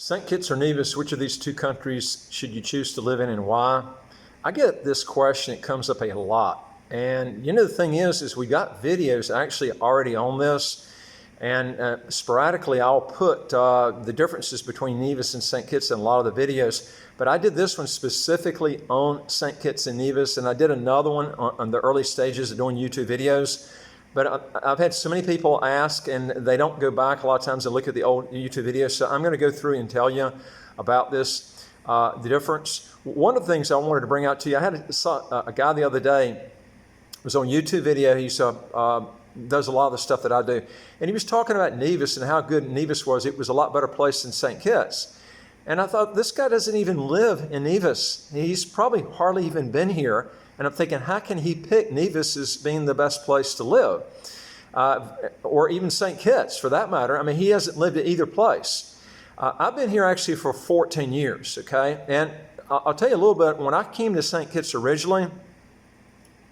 St. Kitts or Nevis, which of these two countries should you choose to live in and why? I get this question, it comes up a lot. And the thing is we got videos actually already on this, and sporadically I'll put the differences between Nevis and St. Kitts in a lot of the videos. But I did this one specifically on St. Kitts and Nevis, and I did another one on the early stages of doing YouTube videos. But I've had so many people ask, and they don't go back a lot of times and look at the old YouTube videos. So I'm going to go through and tell you about this, the difference. One of the things I wanted to bring out to you, I saw a guy the other day, was on YouTube video. He does a lot of the stuff that I do. And he was talking about Nevis and how good Nevis was. It was a lot better place than St. Kitts. And I thought, this guy doesn't even live in Nevis. He's probably hardly even been here. And I'm thinking, how can he pick Nevis as being the best place to live? Or even St. Kitts, for that matter. I mean, he hasn't lived at either place. I've been here actually for 14 years, okay? And I'll tell you a little bit. When I came to St. Kitts originally,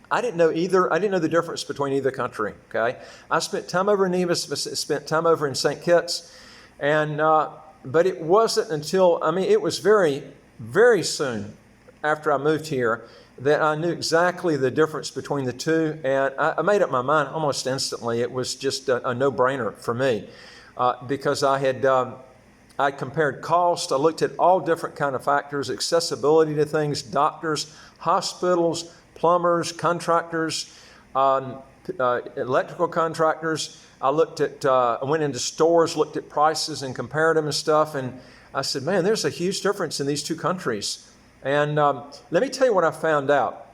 I didn't know the difference between either country, okay? I spent time over in Nevis, spent time over in St. Kitts, and but it wasn't until, it was very, very soon after I moved here that I knew exactly the difference between the two, and I made up my mind almost instantly. It was just a no-brainer for me because I compared cost. I looked at all different kind of factors, accessibility to things, doctors, hospitals, plumbers, contractors, electrical contractors. I went into stores, looked at prices and compared them and stuff, and I said, man, there's a huge difference in these two countries. And let me tell you what I found out.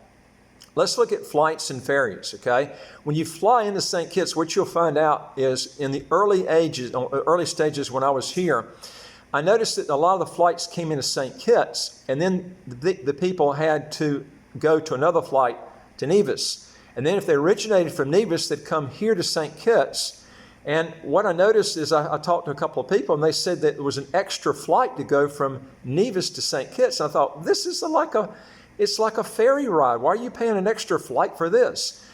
Let's look at flights and ferries, okay? When you fly into St. Kitts, what you'll find out is in the early stages when I was here, I noticed that a lot of the flights came into St. Kitts, and then the people had to go to another flight to Nevis. And then if they originated from Nevis, they'd come here to St. Kitts. And what I noticed is I talked to a couple of people, and they said that there was an extra flight to go from Nevis to St. Kitts. And I thought, this is it's like a ferry ride. Why are you paying an extra flight for this?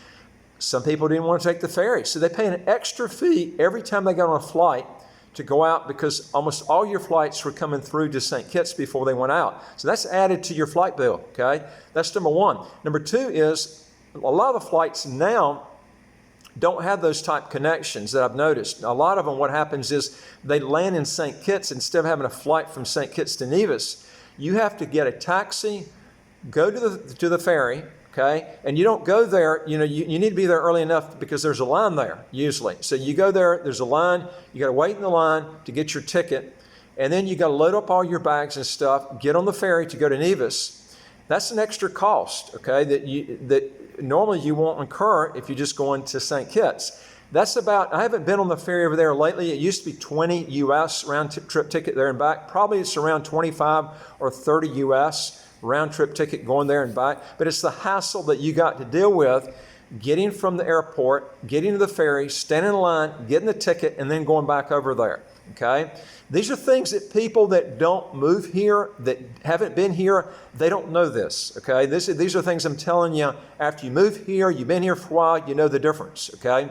Some people didn't want to take the ferry, so they pay an extra fee every time they got on a flight to go out, because almost all your flights were coming through to St. Kitts before they went out. So that's added to your flight bill, okay? That's number one. Number two is a lot of the flights now don't have those type connections that I've noticed. A lot of them, what happens is they land in St. Kitts instead of having a flight from St. Kitts to Nevis. You have to get a taxi, go to the ferry, okay? And you don't go there, you need to be there early enough because there's a line there usually. So you go there, there's a line, you got to wait in the line to get your ticket, and then you got to load up all your bags and stuff, get on the ferry to go to Nevis. That's an extra cost, okay, that normally you won't incur if you just go into St. Kitts. I haven't been on the ferry over there lately. It used to be 20 US round trip ticket there and back. Probably it's around 25 or 30 US round trip ticket going there and back. But it's the hassle that you got to deal with getting from the airport, getting to the ferry, standing in line, getting the ticket, and then going back over there, okay? These are things that people that don't move here, that haven't been here, they don't know this, okay? These are things I'm telling you after you move here, you've been here for a while, you know the difference, okay?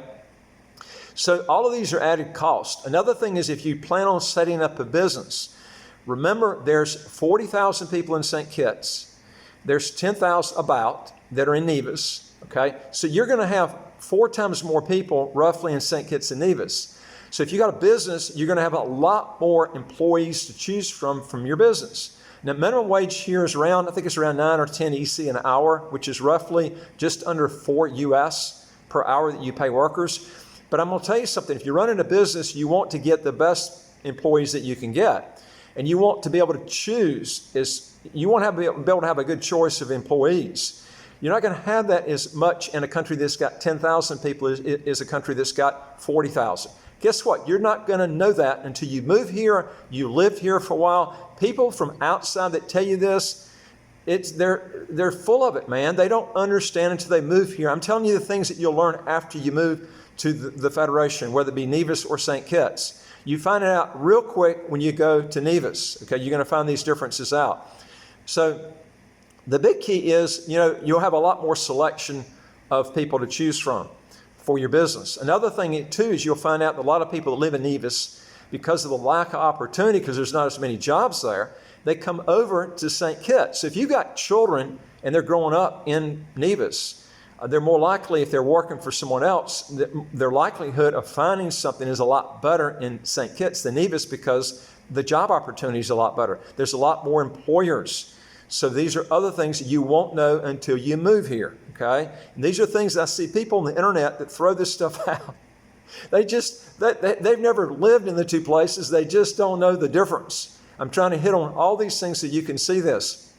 So all of these are added cost. Another thing is if you plan on setting up a business, remember there's 40,000 people in St. Kitts. There's 10,000 about that are in Nevis, okay? So you're going to have 4 times more people roughly in St. Kitts and Nevis. So if you got a business, you're going to have a lot more employees to choose from your business. Now, minimum wage here is I think it's around 9 or 10 EC an hour, which is roughly just under 4 US per hour that you pay workers. But I'm going to tell you something. If you're running a business, you want to get the best employees that you can get. And you want to be able to choose. You want to be able to have a good choice of employees. You're not going to have that as much in a country that's got 10,000 people as a country that's got 40,000. Guess what? You're not going to know that until you move here, you live here for a while. People from outside that tell you this, they're full of it, man. They don't understand until they move here. I'm telling you the things that you'll learn after you move to the Federation, whether it be Nevis or St. Kitts. You find it out real quick when you go to Nevis, okay? You're going to find these differences out. So the big key is, you'll have a lot more selection of people to choose from for your business. Another thing too is you'll find out that a lot of people that live in Nevis, because of the lack of opportunity, because there's not as many jobs there, they come over to St. Kitts. So if you've got children and they're growing up in Nevis, they're more likely, if they're working for someone else, their likelihood of finding something is a lot better in St. Kitts than Nevis, because the job opportunity is a lot better. There's a lot more employers. So these are other things that you won't know until you move here, okay? And these are things I see people on the internet that throw this stuff out. They've never lived in the two places. They just don't know the difference. I'm trying to hit on all these things so you can see this.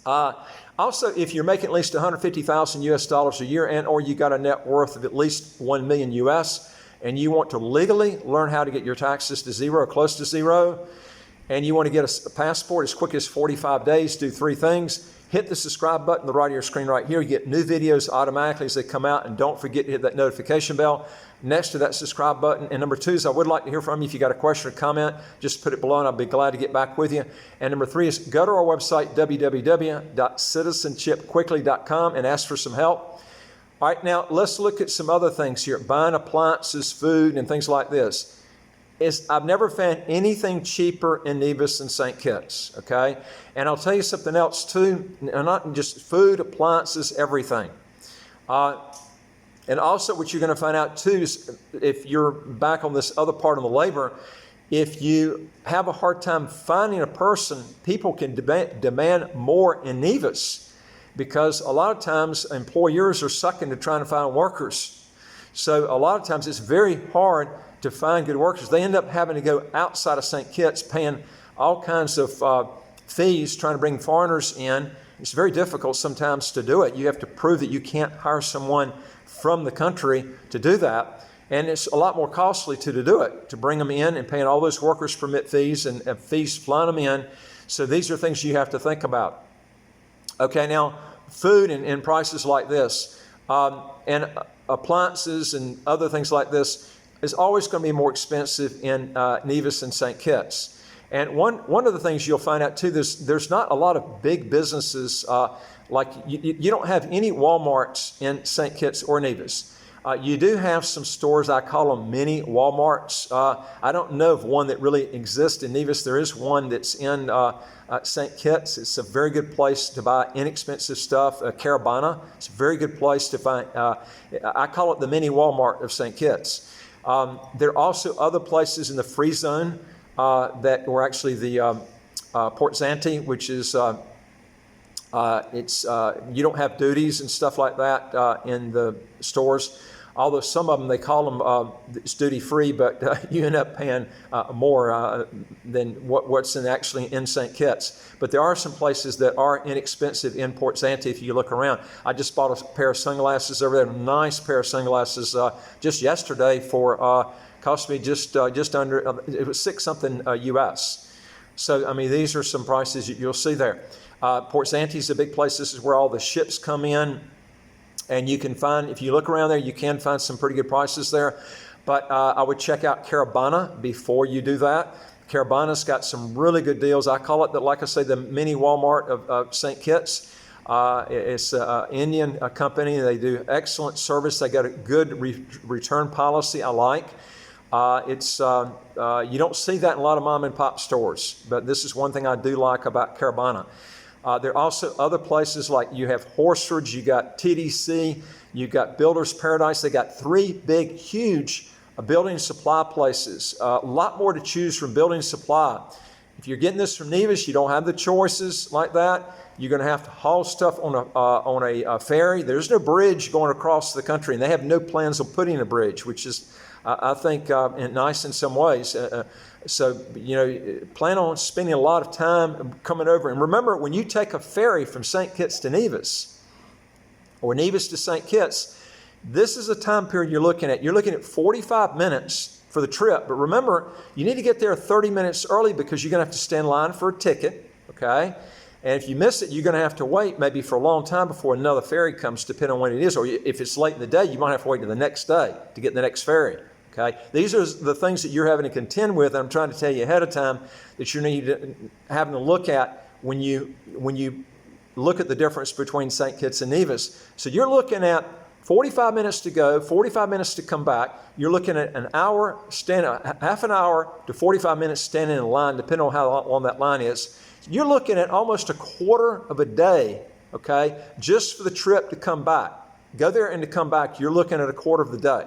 Also, if you're making at least 150,000 US dollars a year, and or you got a net worth of at least 1 million US, and you want to legally learn how to get your taxes to zero or close to zero, and you want to get a passport as quick as 45 days, do 3 things. Hit the subscribe button on the right of your screen right here. You get new videos automatically as they come out, and don't forget to hit that notification bell next to that subscribe button. And number 2 is I would like to hear from you. If you got a question or comment, just put it below and I'll be glad to get back with you. And number 3 is go to our website, www.citizenshipquickly.com, and ask for some help. All right, now let's look at some other things here. Buying appliances, food, and things like this. I've never found anything cheaper in Nevis than St. Kitts, okay? And I'll tell you something else too, not just food, appliances, everything. And also what you're going to find out too is, if you're back on this other part of the labor, if you have a hard time finding a person, people can demand more in Nevis, because a lot of times employers are sucking to trying to find workers. So a lot of times it's very hard to find good workers. They end up having to go outside of St. Kitts, paying all kinds of fees, trying to bring foreigners in. It's very difficult sometimes to do it. You have to prove that you can't hire someone from the country to do that. And it's a lot more costly to do it, to bring them in and paying all those workers permit fees and fees flying them in. So these are things you have to think about. Okay, now food and prices like this, and appliances and other things like this is always going to be more expensive in Nevis and St. Kitts. And one of the things you'll find out too, there's not a lot of big businesses, like you don't have any Walmarts in St. Kitts or Nevis. You do have some stores, I call them mini Walmarts. I don't know of one that really exists in Nevis. There is one that's in St. Kitts. It's a very good place to buy inexpensive stuff. Carabana, it's a very good place to find. I call it the mini Walmart of St. Kitts. There are also other places in the free zone that were actually the Port Zante, which is you don't have duties and stuff like that in the stores. Although some of them, they call them it's duty free, but you end up paying more than what's actually in St. Kitts. But there are some places that are inexpensive in Port Zante if you look around. I just bought a pair of sunglasses over there, a nice pair of sunglasses just yesterday for, cost me just under, it was $6 something US. So, I mean, these are some prices you'll see there. Port Zante is a big place. This is where all the ships come in. And you can find, if you look around there, you can find some pretty good prices there. But I would check out Carabana before you do that. Carabana's got some really good deals. I call it, like I say, the mini Walmart of St. Kitts. It's an Indian company. They do excellent service. They got a good return policy I like. You don't see that in a lot of mom and pop stores. But this is one thing I do like about Carabana. There are also other places like you have Horsford's, you got TDC, you got Builder's Paradise. They got 3 big, huge building supply places. A lot more to choose from building supply. If you're getting this from Nevis, you don't have the choices like that. You're going to have to haul stuff on a ferry. There's no bridge going across the country, and they have no plans of putting a bridge, which is, I think, nice in some ways. So, you know, plan on spending a lot of time coming over. And remember, when you take a ferry from St. Kitts to Nevis, or Nevis to St. Kitts, this is a time period you're looking at. You're looking at 45 minutes for the trip. But remember, you need to get there 30 minutes early, because you're going to have to stand in line for a ticket, okay? And if you miss it, you're going to have to wait maybe for a long time before another ferry comes, depending on when it is. Or if it's late in the day, you might have to wait to the next day to get the next ferry. Okay, these are the things that you're having to contend with. I'm trying to tell you ahead of time that you're having to look at when you look at the difference between St. Kitts and Nevis. So you're looking at 45 minutes to go, 45 minutes to come back. You're looking at an hour, half an hour to 45 minutes standing in line, depending on how long that line is. You're looking at almost a quarter of a day, okay, just for the trip to come back. Go there and to come back, you're looking at a quarter of the day.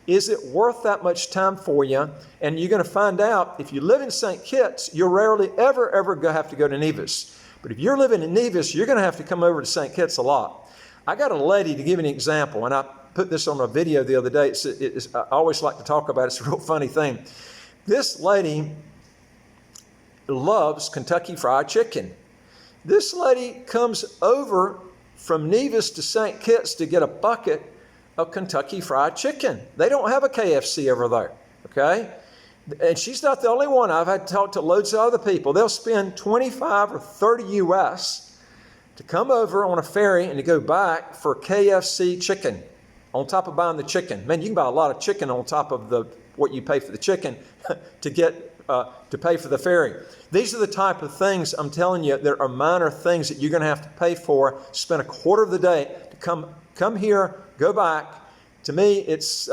Is it worth that much time for you? And you're going to find out, if you live in St. Kitts, you'll rarely ever have to go to Nevis. But if you're living in Nevis, you're going to have to come over to St. Kitts a lot. I got a lady, to give you an example, and I put this on a video the other day. I always like to talk about it. It's a real funny thing. This lady loves Kentucky Fried Chicken. This lady comes over from Nevis to St. Kitts to get a bucket of Kentucky Fried Chicken. They don't have a KFC over there, okay? And she's not the only one. I've had to talk to loads of other people. They'll spend 25 or 30 US to come over on a ferry and to go back for KFC chicken on top of buying the chicken. Man, you can buy a lot of chicken on top of what you pay for the chicken to pay for the ferry. These are the type of things, I'm telling you, there are minor things that you're going to have to pay for, spend a quarter of the day to come here, go back. To me, it's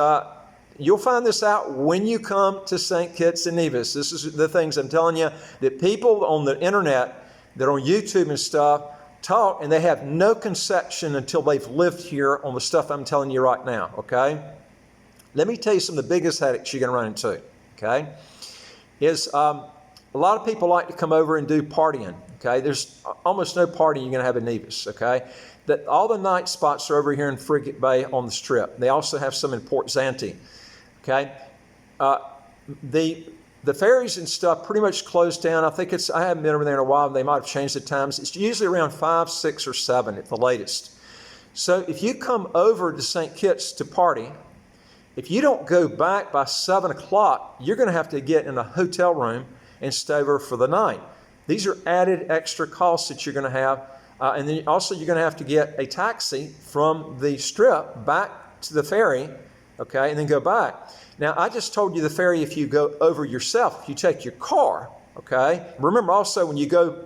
you'll find this out when you come to St. Kitts and Nevis. This is the things I'm telling you, that people on the internet, that are on YouTube and stuff, talk, and they have no conception until they've lived here on the stuff I'm telling you right now, okay? Let me tell you some of the biggest headaches you're going to run into, okay? A lot of people like to come over and do partying, okay? There's almost no partying you're going to have in Nevis, okay? All the night spots are over here in Frigate Bay on the Strip. They also have some in Port Zante, okay? The ferries and stuff pretty much closed down. I haven't been over there in a while. They might have changed the times. It's usually around 5, 6, or 7 at the latest. So if you come over to St. Kitts to party, if you don't go back by 7 o'clock, you're going to have to get in a hotel room and stay over for the night. These are added extra costs that you're going to have. And then also you're going to have to get a taxi from the Strip back to the ferry, okay, and then go back. Now, I just told you the ferry if you go over yourself, if you take your car, okay? Remember also when you go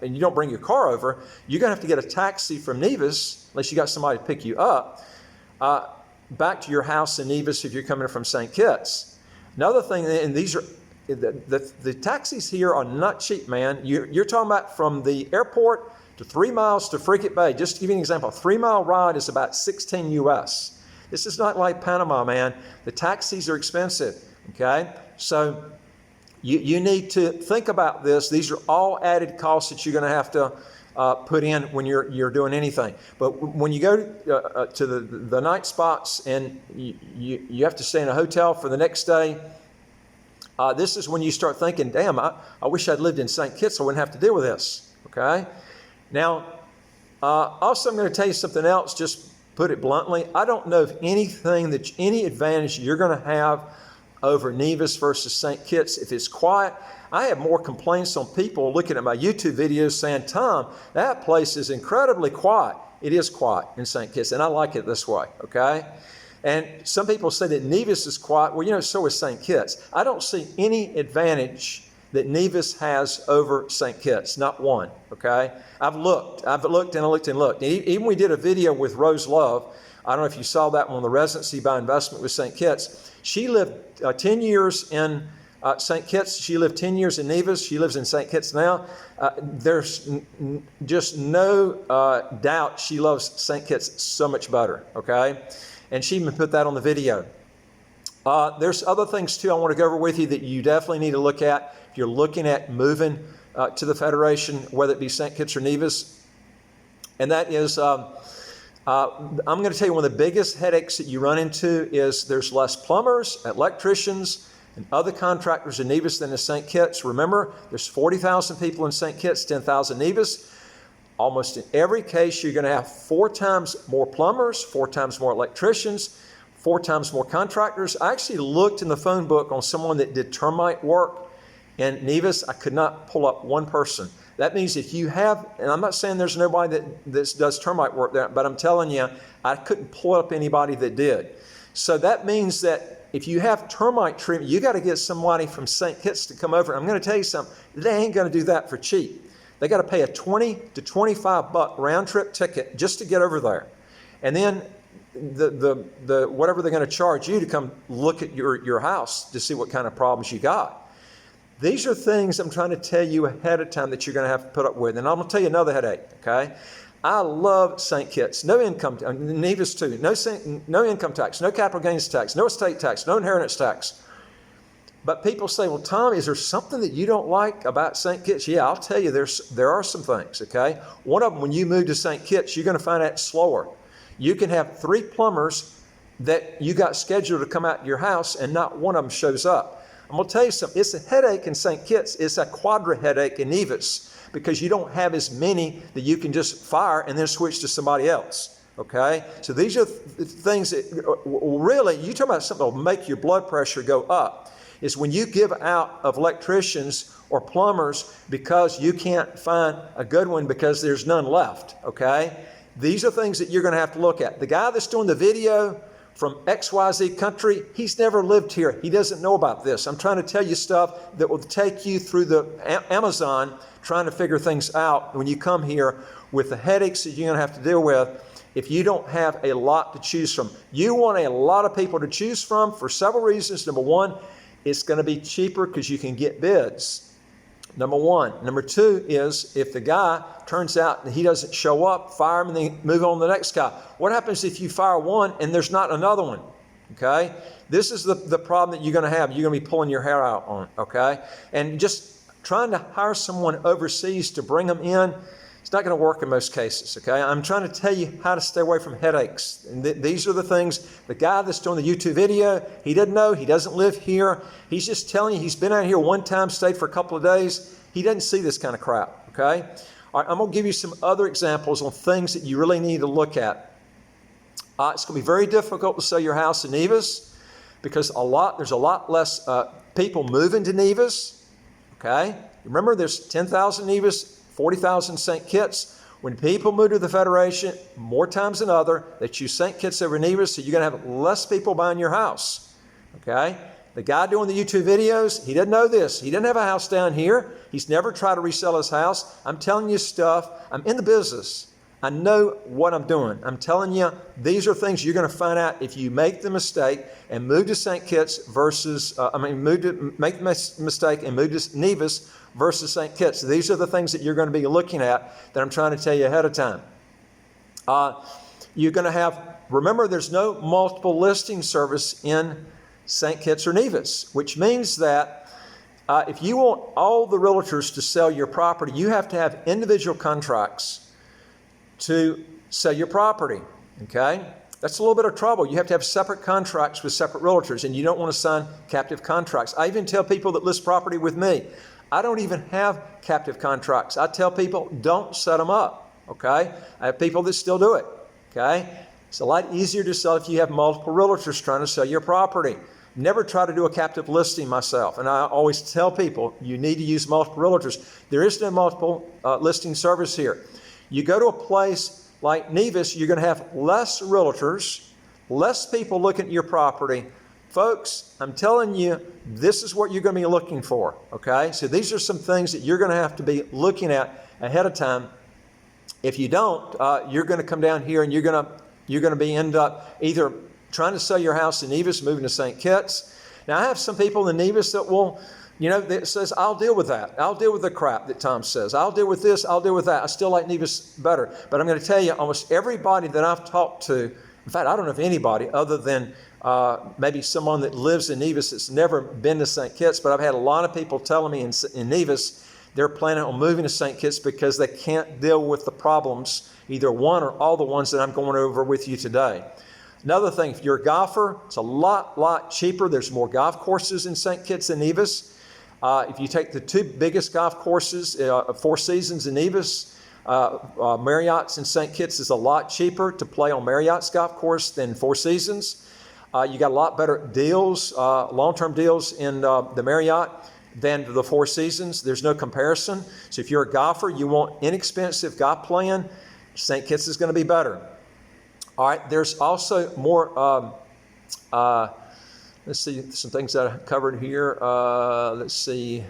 and you don't bring your car over, you're going to have to get a taxi from Nevis, unless you got somebody to pick you up, back to your house in Nevis if you're coming from St. Kitts. Another thing, and these are, the taxis here are not cheap, man. You're talking about from the airport to 3 miles to Frigate Bay. Just to give you an example, a 3-mile ride is about 16 US. This is not like Panama, man. The taxis are expensive, okay? So you need to think about this. These are all added costs that you're going to have to put in when you're doing anything. But when you go to the night spots and you have to stay in a hotel for the next day, this is when you start thinking, damn, I wish I'd lived in St. Kitts. I wouldn't have to deal with this, okay? Now, also I'm going to tell you something else, just put it bluntly. I don't know of any advantage you're going to have over Nevis versus St. Kitts if it's quiet. I have more complaints on people looking at my YouTube videos saying, Tom, that place is incredibly quiet. It is quiet in St. Kitts, and I like it this way, okay? And some people say that Nevis is quiet. Well, so is St. Kitts. I don't see any advantage that Nevis has over St. Kitts, not one, okay? I've looked and looked. Even we did a video with Rose Love. I don't know if you saw that one on the residency by investment with St. Kitts. She lived 10 years in St. Kitts. She lived 10 years in Nevis. She lives in St. Kitts now. There's just no doubt she loves St. Kitts so much better, okay? And she even put that on the video. There's other things too I want to go over with you that you definitely need to look at if you're looking at moving to the Federation, whether it be St. Kitts or Nevis. And that is, I'm going to tell you one of the biggest headaches that you run into is there's less plumbers, electricians, and other contractors in Nevis than in St. Kitts. Remember, there's 40,000 people in St. Kitts, 10,000 Nevis. Almost in every case, you're going to have 4 times more plumbers, 4 times more electricians, 4 times more contractors. I actually looked in the phone book on someone that did termite work in Nevis. I could not pull up one person. That means if you have, and I'm not saying there's nobody that does termite work there, but I'm telling you, I couldn't pull up anybody that did. So that means that if you have termite treatment, you got to get somebody from St. Kitts to come over. I'm going to tell you something. They ain't going to do that for cheap. They got to pay a 20 to 25 buck round trip ticket just to get over there. And then the whatever they're going to charge you to come look at your house to see what kind of problems you got. These are things I'm trying to tell you ahead of time that you're going to have to put up with. And I'm going to tell you another headache, okay? I love St. Kitts. No income, Nevis too. No income tax, no capital gains tax, no estate tax, no inheritance tax. But people say, well, Tom, is there something that you don't like about St. Kitts? Yeah, I'll tell you, there are some things, okay? One of them, when you move to St. Kitts, you're going to find out slower. You can have 3 plumbers that you got scheduled to come out to your house, and not one of them shows up. I'm going to tell you something. It's a headache in St. Kitts. It's a quadra headache in Nevis because you don't have as many that you can just fire and then switch to somebody else, okay? So these are things that really, you talk about something that will make your blood pressure go up, is when you give out of electricians or plumbers because you can't find a good one because there's none left, okay? These are things that you're going to have to look at. The guy that's doing the video from XYZ country, he's never lived here. He doesn't know about this. I'm trying to tell you stuff that will take you through the Amazon trying to figure things out when you come here with the headaches that you're going to have to deal with if you don't have a lot to choose from. You want a lot of people to choose from for several reasons. Number one, it's going to be cheaper because you can get bids. Number one. Number two is if the guy turns out that he doesn't show up, fire him and then move on to the next guy. What happens if you fire one and there's not another one? Okay? This is the problem that you're going to have. You're going to be pulling your hair out on, okay? And just trying to hire someone overseas to bring them in, it's not going to work in most cases, okay? I'm trying to tell you how to stay away from headaches. And these are the things, the guy that's doing the YouTube video, he doesn't know, he doesn't live here. He's just telling you he's been out here one time, stayed for a couple of days. He doesn't see this kind of crap, okay? All right, I'm going to give you some other examples on things that you really need to look at. It's going to be very difficult to sell your house in Nevis because there's a lot less people moving to Nevis, okay? Remember, there's 10,000 Nevis, 40,000 St. Kitts. When people move to the Federation, more times than other, they choose St. Kitts over Nevis, so you're going to have less people buying your house, okay? The guy doing the YouTube videos, he doesn't know this. He doesn't have a house down here. He's never tried to resell his house. I'm telling you stuff. I'm in the business. I know what I'm doing. I'm telling you, these are things you're going to find out if you make the mistake and move to St. Kitts versus, make the mistake and move to Nevis versus St. Kitts. These are the things that you're going to be looking at that I'm trying to tell you ahead of time. You're going to remember there's no multiple listing service in St. Kitts or Nevis, which means that if you want all the realtors to sell your property, you have to have individual contracts to sell your property, okay? That's a little bit of trouble. You have to have separate contracts with separate realtors, and you don't want to sign captive contracts. I even tell people that list property with me, I don't even have captive contracts. I tell people, don't set them up, okay? I have people that still do it, okay? It's a lot easier to sell if you have multiple realtors trying to sell your property. Never try to do a captive listing myself. And I always tell people, you need to use multiple realtors. There is no multiple listing service here. You go to a place like Nevis, you're going to have less realtors, less people looking at your property. Folks, I'm telling you, this is what you're going to be looking for, okay? So these are some things that you're going to have to be looking at ahead of time. If you don't, you're going to come down here and you're going to end up either trying to sell your house in Nevis, moving to St. Kitts. Now, I have some people in Nevis that will, that says, I'll deal with that. I'll deal with the crap that Tom says. I'll deal with this. I'll deal with that. I still like Nevis better. But I'm going to tell you, almost everybody that I've talked to, in fact, I don't know if anybody other than maybe someone that lives in Nevis that's never been to St. Kitts, but I've had a lot of people telling me in Nevis they're planning on moving to St. Kitts because they can't deal with the problems, either one or all the ones that I'm going over with you today. Another thing, if you're a golfer, it's a lot cheaper. There's more golf courses in St. Kitts than Nevis. If you take the 2 biggest golf courses, Four Seasons in Nevis, Marriott's in St. Kitts is a lot cheaper to play on Marriott's golf course than Four Seasons. You got a lot better deals, long-term deals in the Marriott than the Four Seasons. There's no comparison. So if you're a golfer, you want inexpensive golf playing, St. Kitts is going to be better. All right, there's also more, let's see, some things that I covered here. Let's see.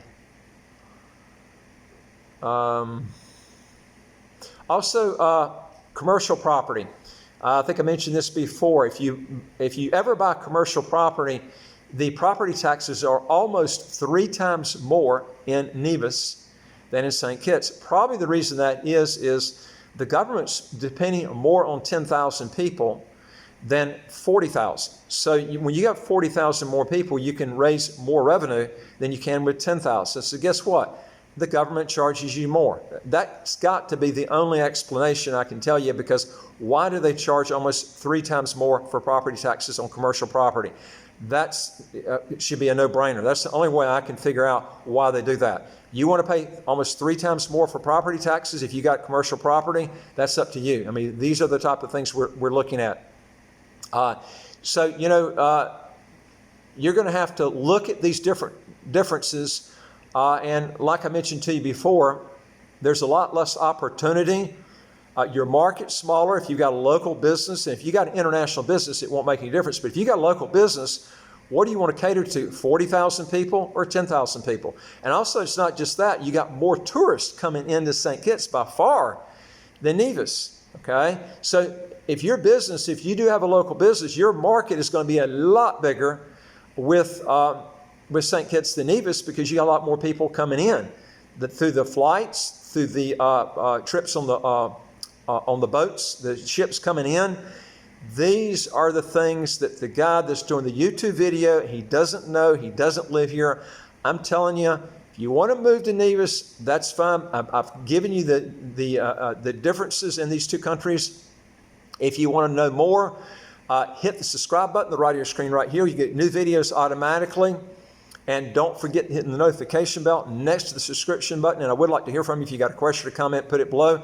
Also, commercial property. I think I mentioned this before. If you ever buy commercial property, the property taxes are almost 3 times more in Nevis than in St. Kitts. Probably the reason that is the government's depending more on 10,000 people than 40,000. So when you got 40,000 more people, you can raise more revenue than you can with 10,000. So guess what? The government charges you more. That's got to be the only explanation I can tell you, because why do they charge almost 3 times more for property taxes on commercial property? It should be a no-brainer. That's the only way I can figure out why they do that. You want to pay almost 3 times more for property taxes if you got commercial property? That's up to you. I mean, these are the type of things we're looking at. You're going to have to look at these differences. And like I mentioned to you before, there's a lot less opportunity. Your market's smaller if you've got a local business. And if you got an international business, it won't make any difference. But if you got a local business, what do you want to cater to? 40,000 people or 10,000 people? And also, it's not just that. You got more tourists coming into St. Kitts by far than Nevis. Okay? So if your business, if you do have a local business, your market is going to be a lot bigger with St. Kitts than Nevis, because you got a lot more people coming in through the flights, through the trips on the boats, the ships coming in. These are the things that the guy that's doing the YouTube video, he doesn't know, he doesn't live here. I'm telling you, if you want to move to Nevis, that's fine. I've given you the differences in these two countries. If you want to know more, hit the subscribe button, the right of your screen right here. You get new videos automatically. And don't forget hitting the notification bell next to the subscription button. And I would like to hear from you. If you got a question or comment, put it below.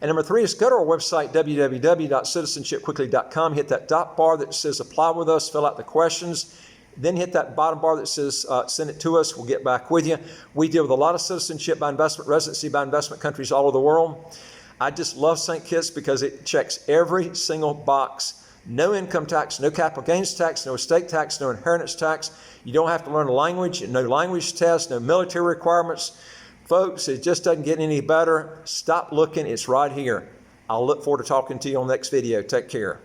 And number 3 is go to our website, www.citizenshipquickly.com. Hit that top bar that says apply with us, fill out the questions. Then hit that bottom bar that says send it to us. We'll get back with you. We deal with a lot of citizenship by investment, residency by investment countries all over the world. I just love St. Kitts because it checks every single box. No income tax, no capital gains tax, no estate tax, no inheritance tax. You don't have to learn a language, no language test, no military requirements. Folks, it just doesn't get any better. Stop looking. It's right here. I'll look forward to talking to you on the next video. Take care.